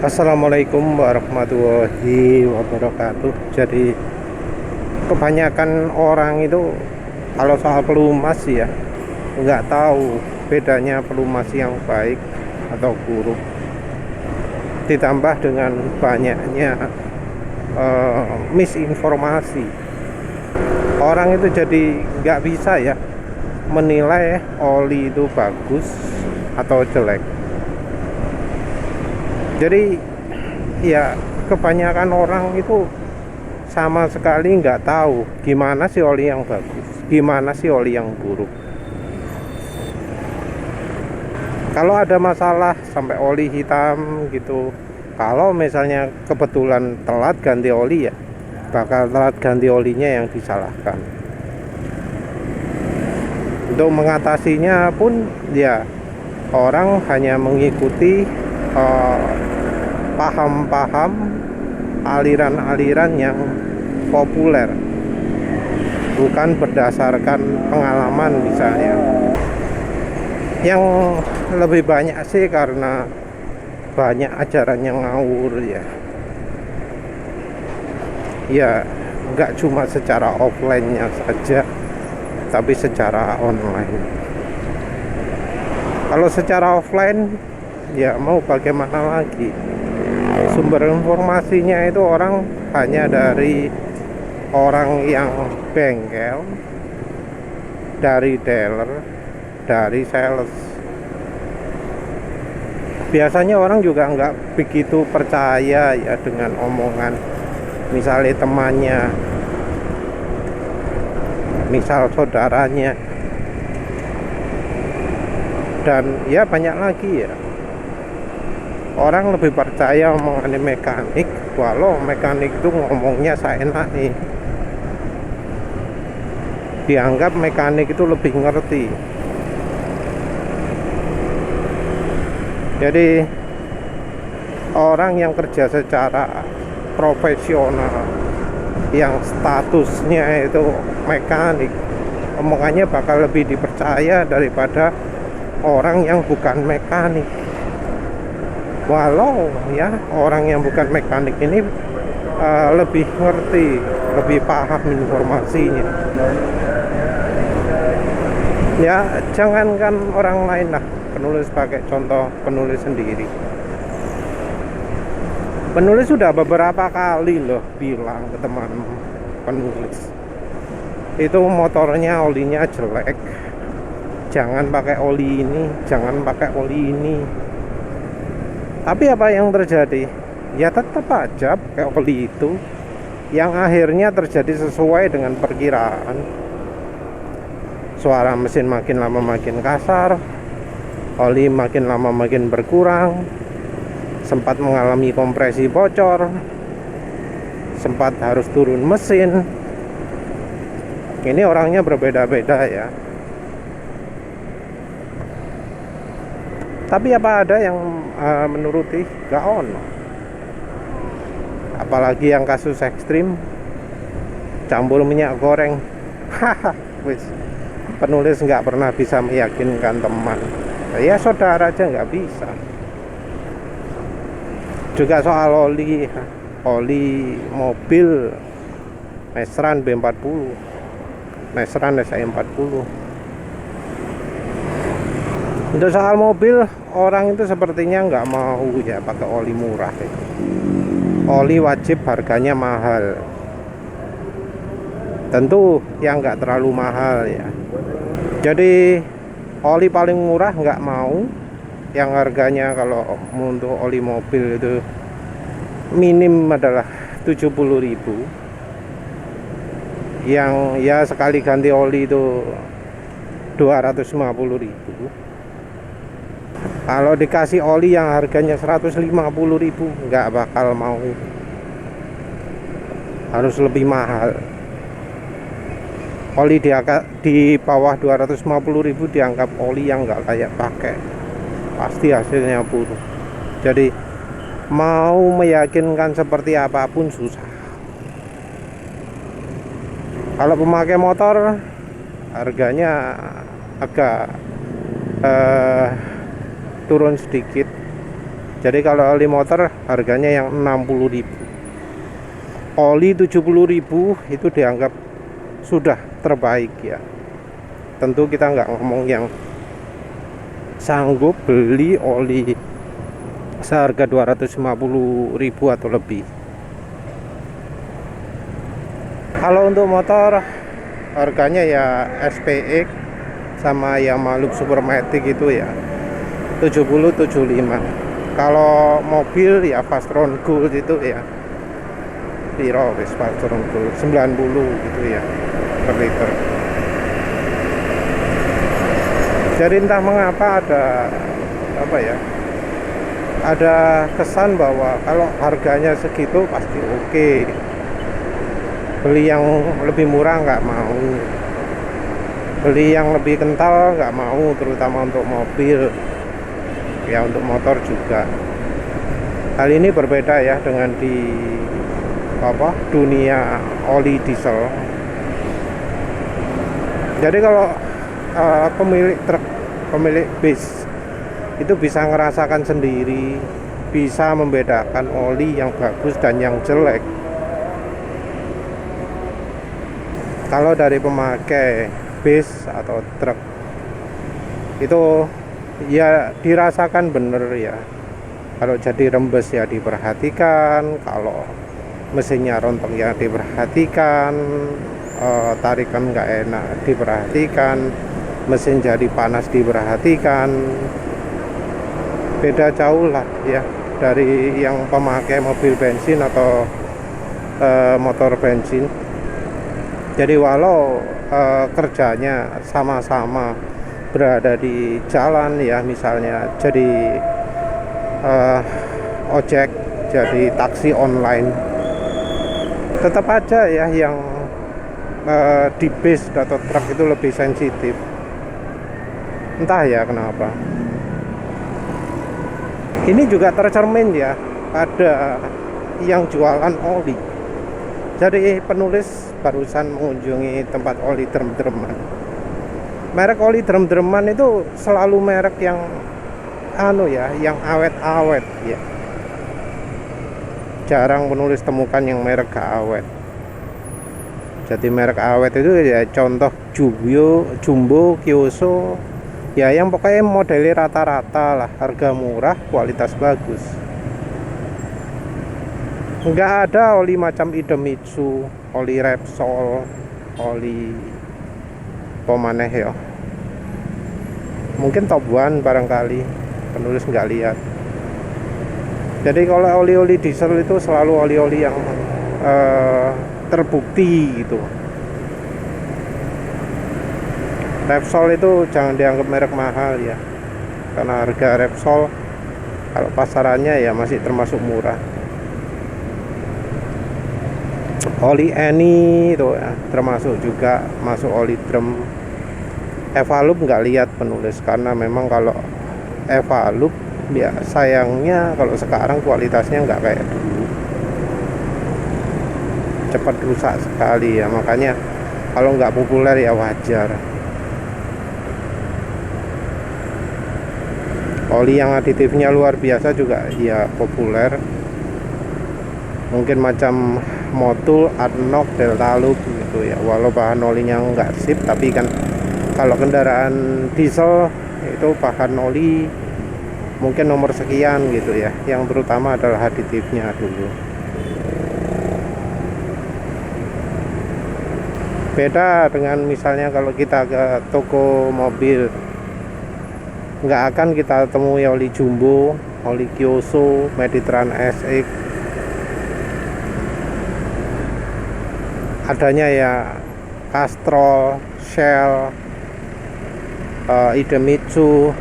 Assalamualaikum warahmatullahi wabarakatuh. Jadi kebanyakan orang itu kalau soal pelumas ya nggak tahu bedanya pelumas yang baik atau buruk. Ditambah dengan banyaknya misinformasi, orang itu jadi nggak bisa ya menilai oli itu bagus atau jelek. Jadi ya kebanyakan orang itu sama sekali nggak tahu gimana sih oli yang bagus, gimana sih oli yang buruk. Kalau ada masalah sampai oli hitam gitu, kalau misalnya kebetulan telat ganti oli ya bakal telat ganti olinya yang disalahkan. Untuk mengatasinya pun ya orang hanya mengikuti paham-paham aliran-aliran yang populer, bukan berdasarkan pengalaman misalnya. Yang lebih banyak sih karena banyak ajaran yang ngawur ya nggak cuma secara offline-nya saja, tapi secara online. Kalau secara offline ya mau bagaimana lagi, sumber informasinya itu orang hanya dari orang yang bengkel, dari dealer, dari sales. Biasanya orang juga nggak begitu percaya ya dengan omongan misalnya temannya, misal saudaranya, dan ya banyak lagi ya. Orang lebih percaya omongan mekanik, walau mekanik itu ngomongnya seenak nih. Dianggap mekanik itu lebih ngerti. Jadi orang yang kerja secara profesional, yang statusnya itu mekanik, omongannya bakal lebih dipercaya daripada orang yang bukan mekanik. Walau ya orang yang bukan mekanik ini lebih ngerti, lebih paham informasinya. Ya jangankan orang lain lah, penulis pakai contoh penulis sendiri. Penulis sudah beberapa kali loh bilang ke teman penulis, itu motornya olinya jelek, jangan pakai oli ini, jangan pakai oli ini. Tapi apa yang terjadi? Ya tetap aja pakai oli itu, yang akhirnya terjadi sesuai dengan perkiraan. Suara mesin makin lama makin kasar, oli makin lama makin berkurang, sempat mengalami kompresi bocor, sempat harus turun mesin. Ini orangnya berbeda-beda ya. Tapi apa ada yang menuruti? Gak ono. Apalagi yang kasus ekstrim, campur minyak goreng. Wis, penulis nggak pernah bisa meyakinkan teman. Ya saudara aja nggak bisa. Juga soal oli mobil Mesran B40, Mesran SE40. Untuk soal mobil, orang itu sepertinya nggak mau ya pakai oli murah ya. Oli wajib harganya mahal. Tentu yang nggak terlalu mahal ya. Jadi oli paling murah nggak mau, yang harganya kalau untuk oli mobil itu minim adalah 70.000. Yang ya sekali ganti oli itu 250.000. Kalau dikasih oli yang harganya 150.000 nggak bakal mau, harus lebih mahal. Oli di bawah 250.000 dianggap oli yang nggak layak pakai, pasti hasilnya buruk. Jadi mau meyakinkan seperti apapun susah. Kalau pemakai motor harganya agak turun sedikit, Jadi kalau oli motor harganya yang 60.000, oli 70.000 itu dianggap sudah terbaik ya. Tentu kita nggak ngomong yang sanggup beli oli seharga 250.000 atau lebih. Kalau untuk motor harganya ya SPX sama Yamaha Loop Supermatic itu ya 70-75. Kalau mobil ya Fastron Gold itu ya piro wis Fastron Gold 90 gitu ya per liter. Jadi entah mengapa ada apa ya, ada kesan bahwa kalau harganya segitu pasti oke. Beli yang lebih murah nggak mau, beli yang lebih kental nggak mau, terutama untuk mobil ya, untuk motor juga. Hal ini berbeda ya dengan di dunia oli diesel. Jadi kalau pemilik truk, pemilik bis itu bisa ngerasakan sendiri, bisa membedakan oli yang bagus dan yang jelek. Kalau dari pemakai bis atau truk itu ya dirasakan bener ya. Kalau jadi rembes ya diperhatikan, kalau mesinnya rontok ya diperhatikan, tarikan nggak enak diperhatikan, mesin jadi panas diperhatikan. Beda jauh lah ya dari yang pemakai mobil bensin atau motor bensin. Jadi walau kerjanya sama-sama berada di jalan ya, misalnya jadi ojek, jadi taksi online, tetap aja ya yang di bis atau truk itu lebih sensitif. Entah ya kenapa. Ini juga tercermin ya pada yang jualan oli. Jadi penulis barusan mengunjungi tempat oli drum-druman. Merek oli drum-druman itu selalu merek yang yang awet-awet ya. Jarang penulis temukan yang merek gak awet. Jadi merek awet itu ya contoh Jumbo, Kyoso, ya yang pokoknya modelnya rata-rata lah, harga murah, kualitas bagus. Nggak ada oli macam Idemitsu, oli Repsol, oli pemaneh ya. Mungkin Top One barangkali penulis nggak lihat. Jadi kalau oli-oli diesel itu selalu oli-oli yang terbukti gitu. Repsol itu jangan dianggap merek mahal ya, karena harga Repsol kalau pasarannya ya masih termasuk murah. Oli Eni itu ya, termasuk juga masuk oli drum. Evalup nggak lihat penulis, karena memang kalau Evalup ya sayangnya kalau sekarang kualitasnya nggak kayak dulu, cepat rusak sekali ya, makanya kalau nggak populer ya wajar. Oli yang aditifnya luar biasa juga ya populer, mungkin macam Motul, Adnoc, Delta Loop gitu ya. Walau bahan olinya nggak sip, tapi kan kalau kendaraan diesel itu bahan oli mungkin nomor sekian gitu ya. Yang terutama adalah aditifnya dulu. Beda dengan misalnya kalau kita ke toko mobil, nggak akan kita temui oli Jumbo, oli Kyoso, Mediterranean SX. Adanya ya Castrol, Shell, Idemitsu,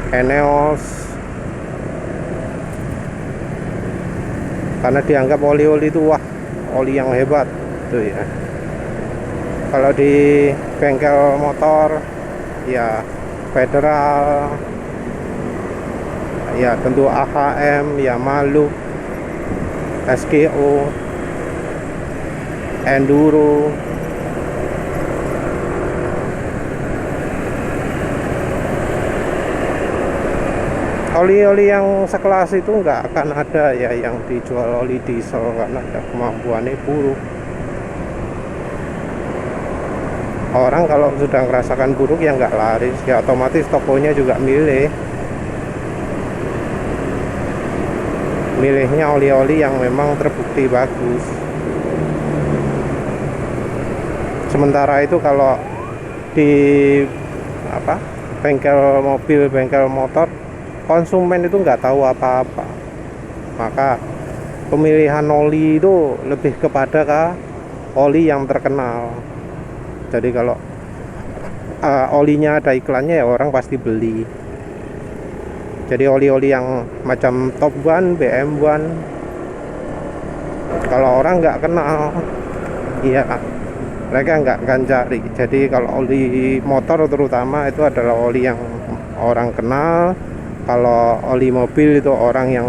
Eneos, karena dianggap oli-oli itu wah, oli yang hebat tuh ya. Kalau di bengkel motor ya Federal, ya tentu AHM, Yamaha Loop, SKO, Enduro. Oli-oli yang sekelas itu nggak akan ada ya yang dijual oli diesel, karena ya kemampuannya buruk. Orang kalau sudah merasakan buruk ya nggak laris, ya otomatis tokonya juga milihnya oli-oli yang memang terbukti bagus. Sementara itu kalau di apa, bengkel mobil, bengkel motor, konsumen itu nggak tahu apa-apa, maka pemilihan oli itu lebih kepada oli yang terkenal. Jadi kalau olinya ada iklannya ya orang pasti beli. Jadi oli-oli yang macam Top One, BM One, kalau orang nggak kenal, iya mereka nggak akan cari. Jadi kalau oli motor terutama itu adalah oli yang orang kenal. Kalau oli mobil itu orang yang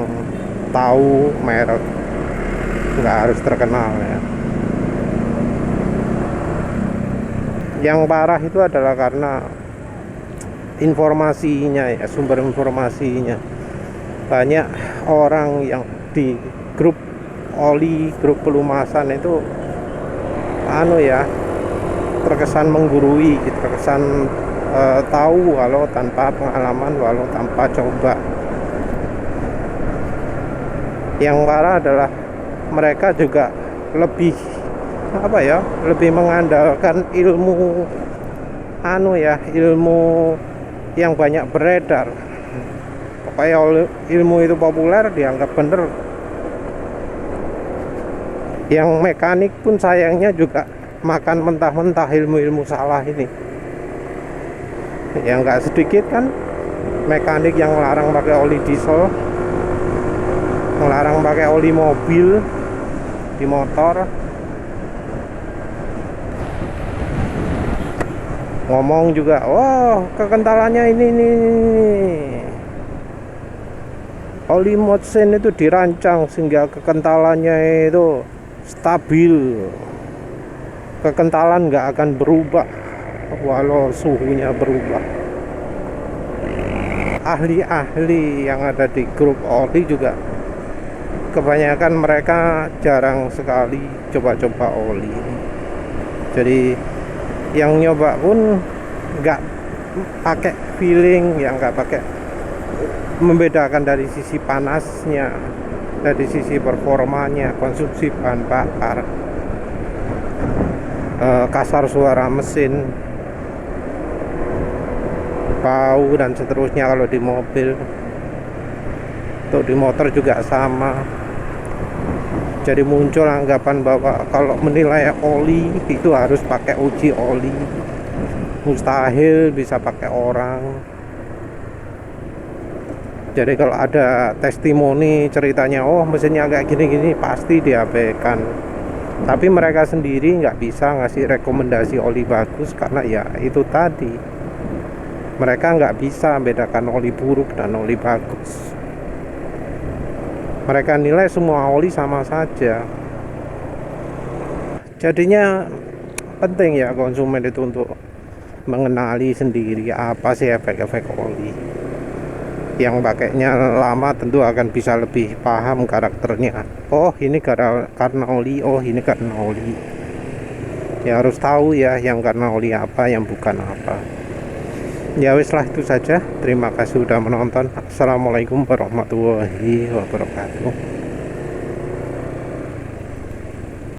tahu merek, nggak harus terkenal ya. Yang parah itu adalah karena informasinya ya, sumber informasinya. Banyak orang yang di grup oli, grup pelumasan itu terkesan menggurui, terkesan tahu walau tanpa pengalaman, walau tanpa coba. Yang parah adalah mereka juga lebih lebih mengandalkan ilmu ilmu yang banyak beredar. Pokoknya ilmu itu populer dianggap bener. Yang mekanik pun sayangnya juga makan mentah-mentah ilmu-ilmu salah ini. Yang nggak sedikit kan mekanik yang melarang pakai oli diesel, melarang pakai oli mobil di motor, ngomong juga, wah kekentalannya ini. Oli Motsen itu dirancang sehingga kekentalannya itu stabil, kekentalan nggak akan berubah walau suhunya berubah. Ahli-ahli yang ada di grup oli juga kebanyakan mereka jarang sekali coba-coba oli. Jadi yang nyoba pun nggak pakai feeling, yang nggak pakai membedakan dari sisi panasnya, dari sisi performanya, konsumsi bahan bakar, kasar suara mesin, bau dan seterusnya. Kalau di mobil, untuk di motor juga sama. Jadi muncul anggapan bahwa kalau menilai oli itu harus pakai uji oli. Mustahil bisa pakai orang. Jadi kalau ada testimoni ceritanya, oh mesinnya kayak gini-gini, pasti diabaikan. Tapi mereka sendiri nggak bisa ngasih rekomendasi oli bagus, karena ya itu tadi, mereka nggak bisa membedakan oli buruk dan oli bagus. Mereka nilai semua oli sama saja. Jadinya penting ya konsumen itu untuk mengenali sendiri apa sih efek-efek oli. Yang pakainya lama tentu akan bisa lebih paham karakternya. Oh ini karena oli, oh ini karena oli. Ya harus tahu ya yang karena oli apa, yang bukan apa. Ya wis lah, itu saja. Terima kasih sudah menonton. Assalamualaikum warahmatullahi wabarakatuh.